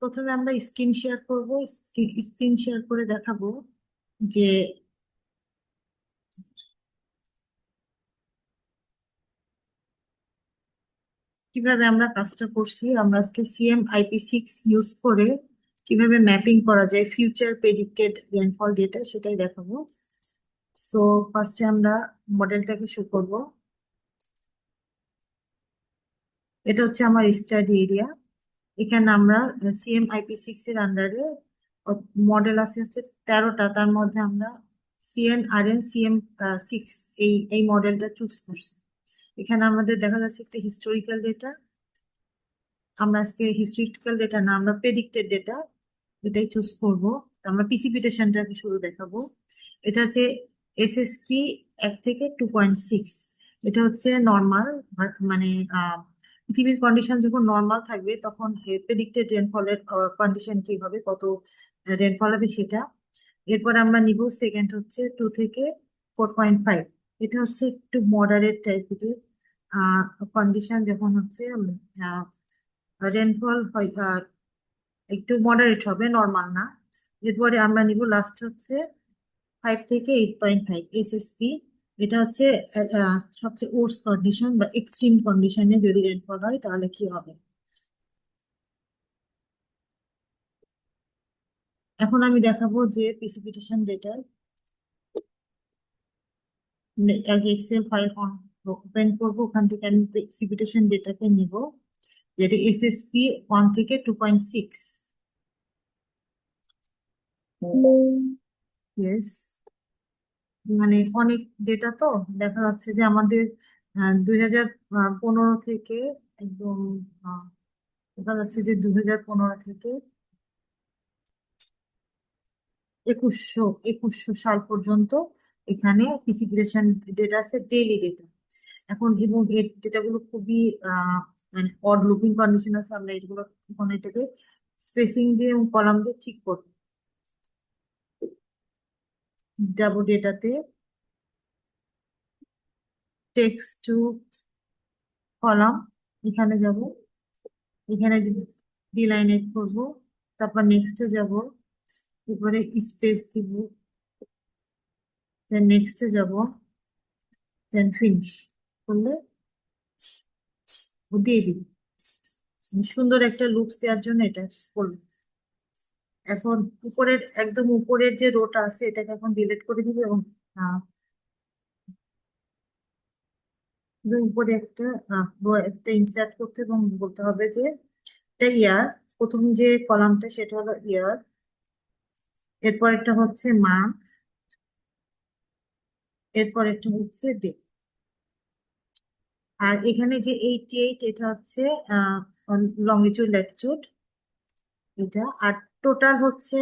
প্রথমে আমরা screen share করব। স্ক্রিন শেয়ার করে দেখাবো যে কিভাবে আমরা কাজটা করছি। আমরা আজকে CMIP6 ইউজ করে কিভাবে ম্যাপিং করা যায় ফিউচার প্রেডিক্টেড রেনফল ডেটা সেটাই দেখাবো। সো ফার্স্টে আমরা মডেলটাকে শো করব। এটা হচ্ছে আমার স্টাডি এরিয়া। এখানে আমরা CMIP6 এর আন্ডারে মডেল আছে হচ্ছে 13টা। তার মধ্যে আমরা CNRN CM6 এই এই মডেলটা চুজ করছি। এখানে আমাদের দেখা যাচ্ছে একটা হিস্টোরিক্যাল ডেটা। আমরা আজকে হিস্টোরিক্যাল ডেটা না, আমরা প্রেডিক্টেড ডেটা এটাই চুজ করব। তো আমরা প্রিসিপিটেশনটাকে শুরু দেখাবো। এটা হচ্ছে SSP 1 থেকে 2.6। এটা হচ্ছে নর্মাল, মানে পৃথিবীর কন্ডিশন যখন নর্মাল থাকবে তখন প্রেডিক্টেড রেনফলের কন্ডিশন কি হবে, কত রেনফল হবে সেটা। এরপর আমরা নিব সেকেন্ড হচ্ছে 2 থেকে 4.5। এটা হচ্ছে একটু মডারেট টাইপের কন্ডিশন, যখন হচ্ছে রেনফল হয় একটু মডারেট হবে, নর্মাল না। এরপরে আমরা নিব লাস্ট হচ্ছে 5 থেকে 8.5 SSP। এটা হচ্ছে সবচেয়ে ওর্স কন্ডিশন বা এক্সট্রিম কন্ডিশনে যদি রেনফল হয় তাহলে কি হবে। এখন আমি দেখাবো যে প্রিসিপিটেশন ডেটা। আগে এক্সেল ফাইল ওপেন করবো, ওখান থেকে আমি প্রিসিপিটেশন ডেটাকে নিব, যেটা SSP 1 থেকে 2.6। ইয়েস, মানে অনেক ডেটা তো। দেখা যাচ্ছে যে আমাদের 2015 থেকে একদম আহ, দেখা যাচ্ছে যে 2015 থেকে 2100 সাল পর্যন্ত এখানে প্রিসিপিটেশন ডেটা আছে, ডেইলি ডেটা। এখন এবং এর ডেটাগুলো খুবই মানে অড লুকিং কন্ডিশন আছে। আমরা এগুলো এখন এটাকে স্পেসিং দিয়ে এবং কলাম দিয়ে ঠিক করবো। যাবো ডেটাতে, টেক্সট টু কলাম, এখানে যাব। এখানে ডিলাইনেট করব, তারপর নেক্সটে যাব, এরপরে স্পেস দিব, দেন নেক্সটে যাব, দেন ফিনিশ করলে ও দিয়ে দিব। সুন্দর একটা লুকস দেওয়ার জন্য এটা করবো। এখন উপরের একদম উপরের যে রোটা আছে এটাকে এখন ডিলিট করে দিব এবং আহ, উপরে একটা রো একটা ইনসার্ট করতে এবং বলতে হবে যে এটা ইয়ার। প্রথম যে কলামটা সেটা হলো ইয়ার, এরপর একটা হচ্ছে মান্থ, এরপর একটা হচ্ছে ডে। আর এখানে যে 88 এটা হচ্ছে লঙ্গিটিউড ল্যাটিটিউড এটা। আর টোটাল হচ্ছে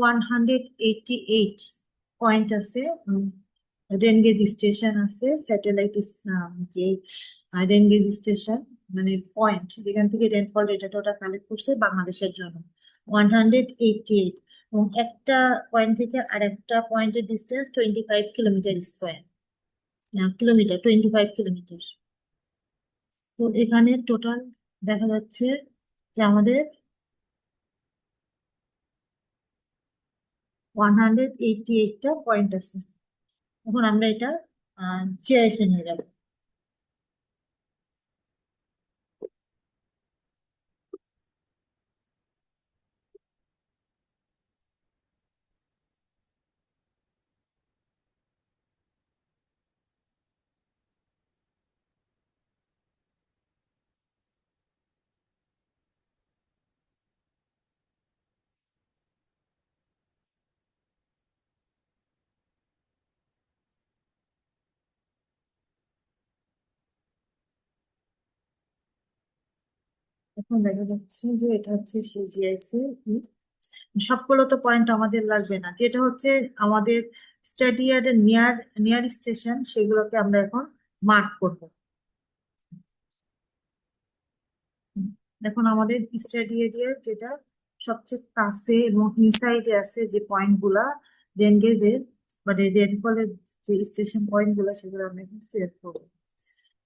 188 পয়েন্ট আছে। রেনগেজ স্টেশন আছে, স্যাটেলাইট যে রেনগেজ স্টেশন মানে পয়েন্ট যেখান থেকে রেনফল ডেটাটা ওটা কালেক্ট করছে বাংলাদেশের জন্য 188। এবং একটা পয়েন্ট থেকে আর একটা পয়েন্টের distance 25 kilometre square, kilometre 25 kilometre. তো এখানে টোটাল দেখা যাচ্ছে যে আমাদের 188টা পয়েন্ট আছে। এখন আমরা এটা জিআইএস এ নিয়ে যাবো। এখন দেখা যাচ্ছে যে এটা হচ্ছে সেই জিআইএস এর সবগুলো তো পয়েন্ট আমাদের লাগবে না, যেটা হচ্ছে আমাদের স্টেডিয়ামের নিয়ার নিয়ার স্টেশন সেগুলোকে আমরা এখন মার্ক করব। এখন আমাদের স্টাডি এরিয়ার যেটা সবচেয়ে কাছে এবং ইনসাইডে আছে যে পয়েন্ট গুলা রেনগেজের মানে রেনফলের যে স্টেশন পয়েন্ট গুলা সেগুলো আমরা এখন সিলেক্ট করবো।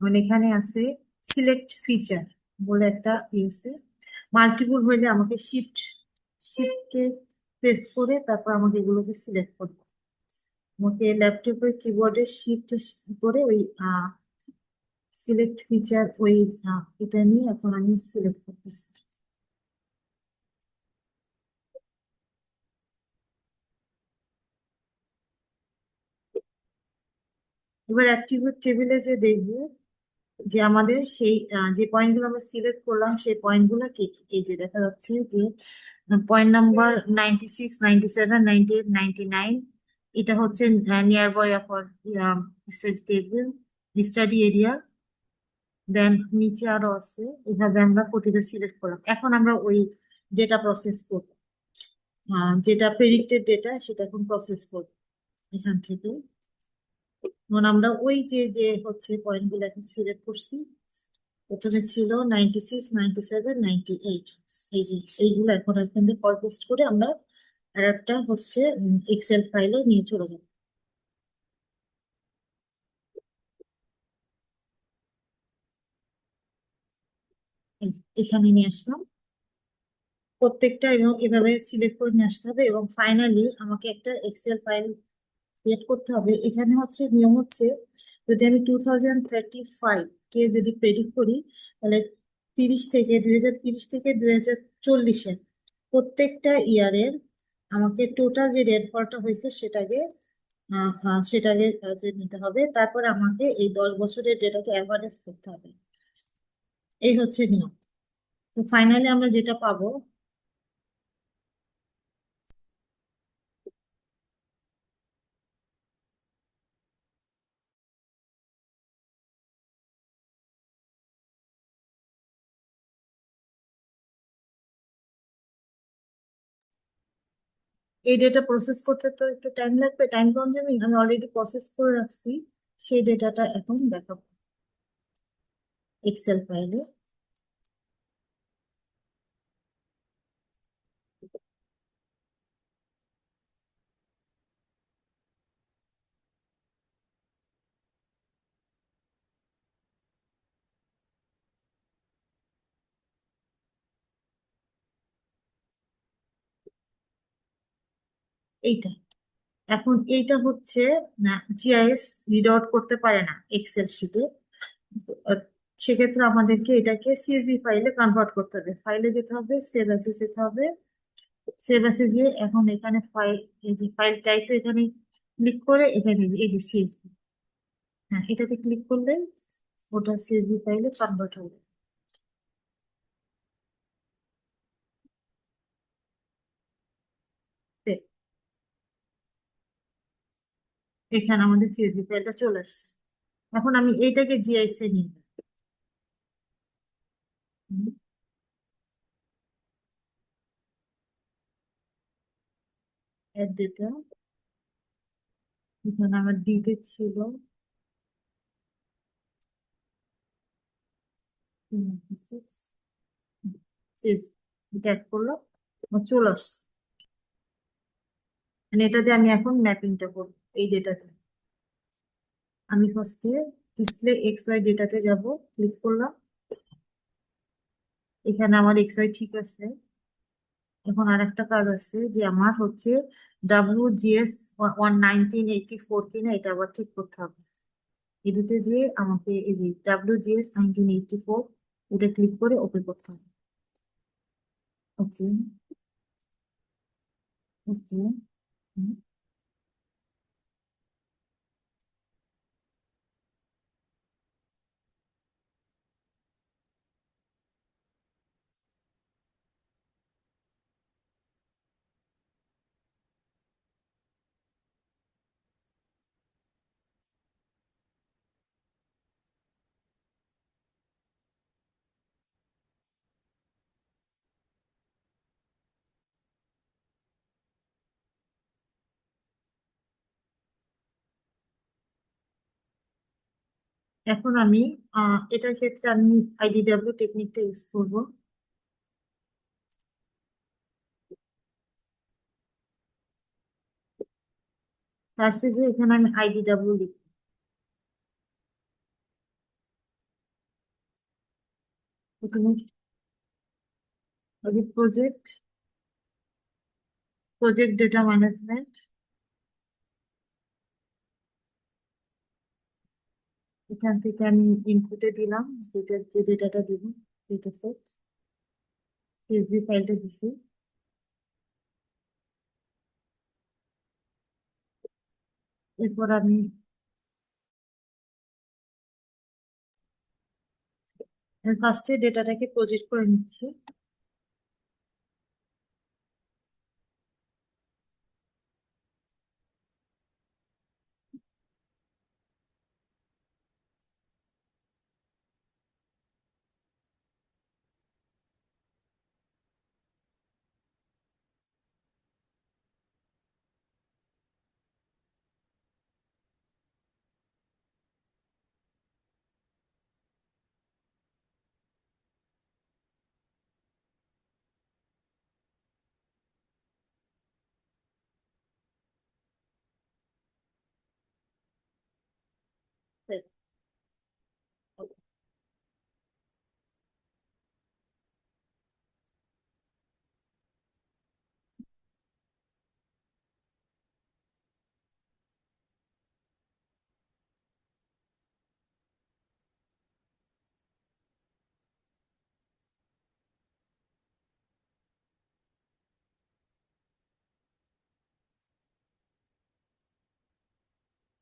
মানে এখানে আছে সিলেক্ট ফিচার বলে একটা ই আছে, মাল্টিপল হইলে আমাকে শিফটকে প্রেস করে তারপর আমাকে এগুলোকে সিলেক্ট করতে হবে। আমাকে ল্যাপটপের কিবোর্ডে শিফট করে ওই সিলেক্ট ফিচার ওই এটা নিয়ে এখন আমি সিলেক্ট করতেছি। এবার অ্যাট্রিবিউট টেবিলে যে দেখবো যে আমাদের সেই যে পয়েন্টগুলো আমরা সিলেক্ট করলাম সেই পয়েন্টগুলো কি কি। এই যে দেখা যাচ্ছে যে পয়েন্ট নাম্বার 96, 97, 98, 99, এটা হচ্ছে nearby offer study table, study area. Then নিচে আরো আছে, এভাবে আমরা প্রতিটা সিলেক্ট করলাম। এখন আমরা ওই ডেটা প্রসেস করব, যেটা প্রেডিক্টেড ডেটা সেটা এখন প্রসেস করব এখান থেকে। যেমন আমরা ওই যে যে হচ্ছে পয়েন্টগুলো এখন সিলেক্ট করছি, প্রথমে ছিল 96, 97, 98, এই যে এইগুলো এখন এখান থেকে কল পেস্ট করে আমরা আর একটা হচ্ছে এক্সেল ফাইলে নিয়ে চলে যাবো। এই যে এখানে নিয়ে আসলাম প্রত্যেকটা, এবং এভাবে সিলেক্ট করে নিয়ে আসতে হবে। এবং ফাইনালি আমাকে একটা এক্সেল ফাইল ক্রিয়েট করতে হবে। এখানে হচ্ছে নিয়ম হচ্ছে, যদি আমি 2035 কে যদি প্রেডিক্ট করি, তাহলে 2030 থেকে 2040-এর প্রত্যেকটা ইয়ারের আমাকে টোটাল যে রেনফলটা হয়েছে সেটাকে যে নিতে হবে। তারপর আমাকে এই 10 বছরের ডেটাকে অ্যাভারেজ করতে হবে। এই হচ্ছে নিয়ম। তো ফাইনালি আমরা যেটা পাবো, এই ডেটা প্রসেস করতে তো একটু টাইম লাগবে, টাইম কনজিউমিং। আমি অলরেডি প্রসেস করে রাখছি, সেই ডেটাটা এখন দেখাবো এক্সেল ফাইলে। এইটা এখন এইটা হচ্ছে জিআইএস রিড আউট করতে পারে না এক্সেল শিটে। সেক্ষেত্রে আমাদেরকে এটাকে সিএসভি ফাইলে কনভার্ট করতে হবে। ফাইলে যেতে হবে, সেভ অ্যাসে যেতে হবে। সেভ অ্যাসে গিয়ে এখন এখানে ফাইল, এই যে ফাইল টাইপ এখানে ক্লিক করে এখানে এই যে সিএসভি, হ্যাঁ এটাতে ক্লিক করলে ওটা সিএসভি ফাইলে কনভার্ট হবে। তে, এখানে আমাদের সিএসভি ফাইলটা চলে আসছে। এখন আমি এইটাকে জিআইএস এ নিয়ে অ্যাড ডেটা। এখানে আমার ডিতে ছিল 296, শেষ, এটা অ্যাড করলো, আমার চলে আসছে। মানে এটাতে আমি এখন ম্যাপিংটা করবো এই ডেটাতে। আমি ফার্স্টে ডিসপ্লে এক্স ওয়াই ডেটাতে যাব, ক্লিক করলাম। এখানে আমার এক্স ওয়াই ঠিক আছে। এখন আর একটা কাজ আছে, যে আমার হচ্ছে WGS 11984 কিনা এটা আবার ঠিক করতে হবে। এদিকে যে আমাকে এই যে WGS 1984, এটা ক্লিক করে ওকে করতে হবে। ওকে, ওকে। এখন আমি এটার ক্ষেত্রে আমি আইডিডব্লিউ টেকনিকটা ইউজ করব। সার্চে যে এখানে আমি আইডিডব্লিউ লিখব। প্রথমে প্রজেক্ট প্রজেক্ট ডেটা ম্যানেজমেন্ট, এখান থেকে আমি ইনপুটে দিলাম যে ডেটাটা দিব, ডেটা সেট সিএসভি ফাইলটা দিছি। এরপর আমি ফার্স্টে ডেটাটাকে প্রজেক্ট করে নিচ্ছি।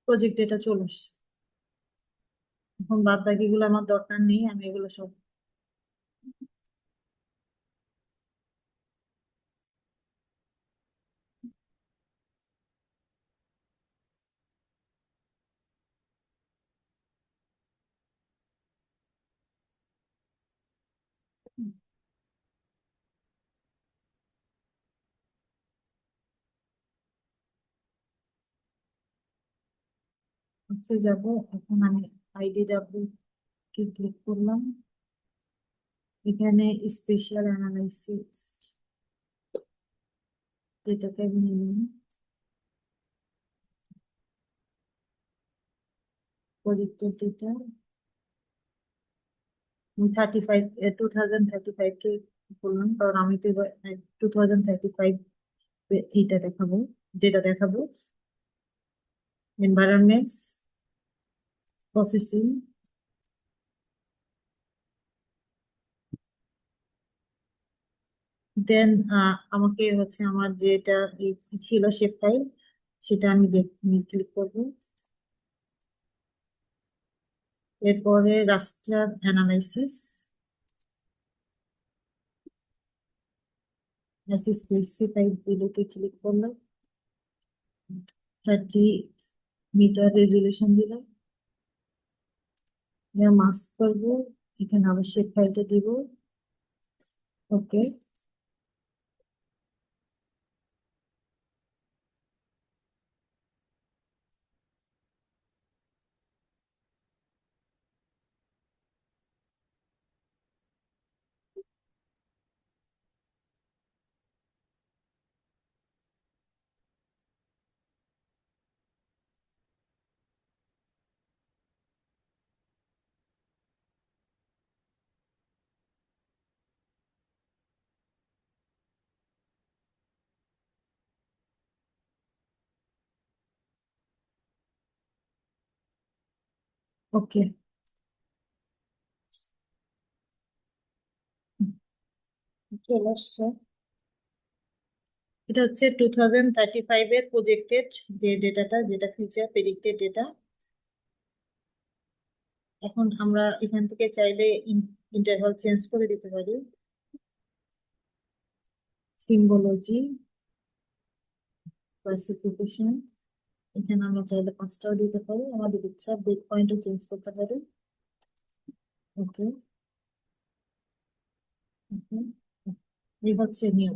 প্রজেক্ট ডেটা চলে আসছে। এখন বাদ বাকিগুলো আমার দরকার নেই, আমি এগুলো সব হচ্ছে যাব। এখন আমি আইডিডব্লিউ কে ক্লিক করলাম, এখানে স্পেশাল অ্যানালাইসিস ডেটাকে আমি নিলাম, প্রজেক্টের ডেটা 2035 কে বললাম, কারণ আমি তো 2035 এইটা দেখাবো, ডেটা দেখাবো। এনভায়রনমেন্টস, প্রসেসিং, দেন আমাকে হচ্ছে আমার যেটা ছিল শেপ ফাইল, সেটা আমি ক্লিক করবো। এরপরে রাস্টার অ্যানালাইসিস, স্পেসিফাই বিলোতে ক্লিক করলাম, 30 মিটার রেজুলেশন দিলাম, মাস্ক করবো, এখানে আবার শেপ ফাইলটা দিব। ওকে, ওকে, চলে আসছে। এটা হচ্ছে 2035 এর প্রজেক্টেড যে ডেটাটা, যেটা ফিউচার প্রেডিক্টেড ডেটা। এখন আমরা এখান থেকে চাইলে ইন্টারভাল চেঞ্জ করে দিতে পারি, সিম্বলজি, ক্লাসিফিকেশন, এখানে আমরা চাইলে 5টাও দিতে পারি, আমাদের ইচ্ছা ব্রেক পয়েন্টও চেঞ্জ করতে পারি। ওকে, এই হচ্ছে নিউ।